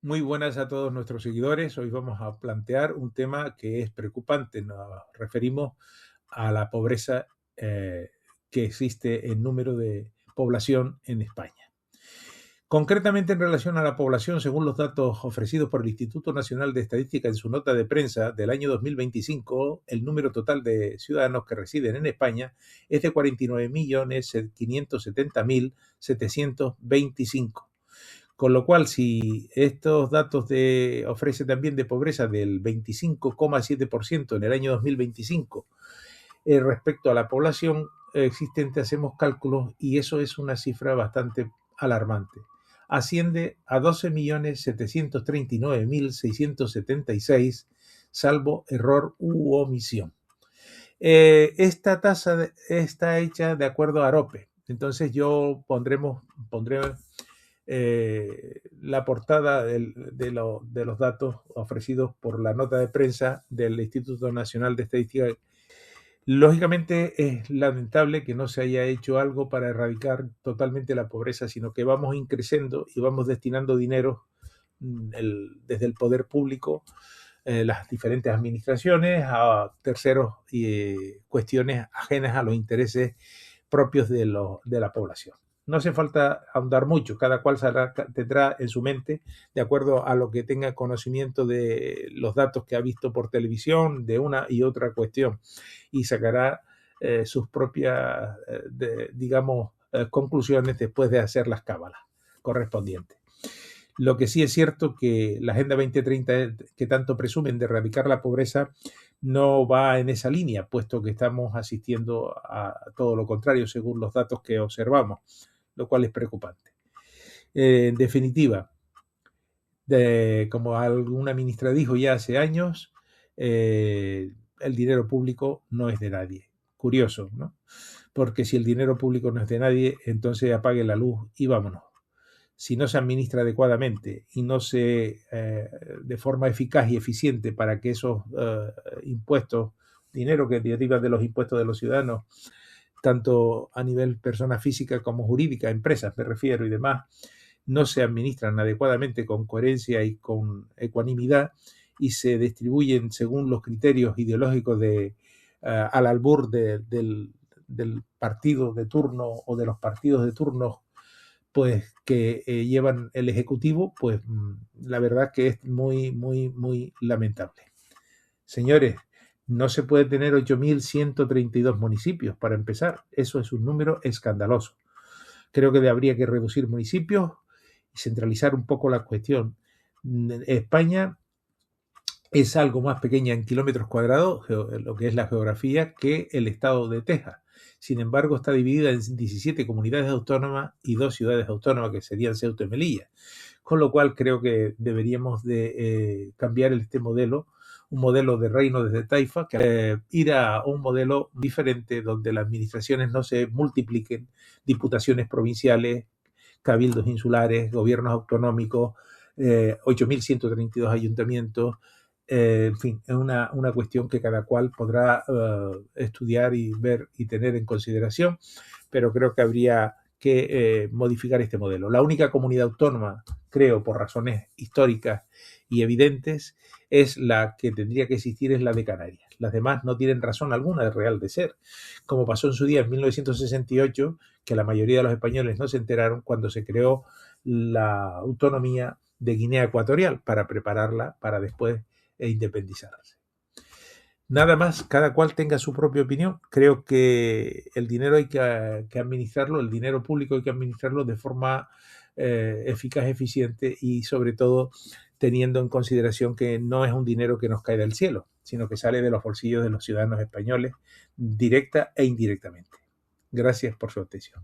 Muy buenas a todos nuestros seguidores. Hoy vamos a plantear un tema que es preocupante. Nos referimos a la pobreza que existe en número de población en España. Concretamente en relación a la población, según los datos ofrecidos por el Instituto Nacional de Estadística en su nota de prensa del año 2025, el número total de ciudadanos que residen en España es de 49.570.725. Con lo cual, si estos datos ofrecen también de pobreza del 25,7% en el año 2025 respecto a la población existente, hacemos cálculos y eso es una cifra bastante alarmante. Asciende a 12.739.676, salvo error u omisión. Esta tasa está hecha de acuerdo a AROPE. Entonces yo pondré la portada de los datos ofrecidos por la nota de prensa del Instituto Nacional de Estadística. Lógicamente es lamentable que no se haya hecho algo para erradicar totalmente la pobreza, sino que vamos increciendo y vamos destinando dinero desde el poder público, las diferentes administraciones, a terceros y cuestiones ajenas a los intereses propios de la población. No hace falta ahondar mucho, cada cual tendrá en su mente, de acuerdo a lo que tenga conocimiento de los datos que ha visto por televisión, de una y otra cuestión, y sacará sus propias, conclusiones después de hacer las cábalas correspondientes. Lo que sí es cierto que la Agenda 2030, que tanto presumen de erradicar la pobreza, no va en esa línea, puesto que estamos asistiendo a todo lo contrario, según los datos que observamos, lo cual es preocupante. En definitiva, como alguna ministra dijo ya hace años, el dinero público no es de nadie. Curioso, ¿no? Porque si el dinero público no es de nadie, entonces apague la luz y vámonos. Si no se administra adecuadamente y no se de forma eficaz y eficiente para que esos impuestos, dinero que deriva de los impuestos de los ciudadanos, tanto a nivel persona física como jurídica, empresas me refiero y demás, no se administran adecuadamente con coherencia y con ecuanimidad y se distribuyen según los criterios ideológicos al albur del partido de turno o de los partidos de turno, pues que llevan el Ejecutivo, pues la verdad que es muy, muy, muy lamentable. Señores, no se puede tener 8.132 municipios para empezar. Eso es un número escandaloso. Creo que habría que reducir municipios y centralizar un poco la cuestión. España es algo más pequeña en kilómetros cuadrados, lo que es la geografía, que el estado de Texas. Sin embargo, está dividida en 17 comunidades autónomas y 2 ciudades autónomas, que serían Ceuta y Melilla. Con lo cual creo que deberíamos de cambiar este modelo, un modelo de reino desde Taifa, que ir a un modelo diferente donde las administraciones no se multipliquen, diputaciones provinciales, cabildos insulares, gobiernos autonómicos, 8.132 ayuntamientos. En fin, es una cuestión que cada cual podrá estudiar y ver y tener en consideración, pero creo que habría que modificar este modelo. La única comunidad autónoma, creo, por razones históricas y evidentes, es la que tendría que existir, es la de Canarias. Las demás no tienen razón alguna de real de ser, como pasó en su día en 1968, que la mayoría de los españoles no se enteraron cuando se creó la autonomía de Guinea Ecuatorial para prepararla para después independizarse. Nada más, cada cual tenga su propia opinión. Creo que el dinero hay que administrarlo, el dinero público hay que administrarlo de forma eficaz, eficiente y sobre todo teniendo en consideración que no es un dinero que nos cae del cielo, sino que sale de los bolsillos de los ciudadanos españoles directa e indirectamente. Gracias por su atención.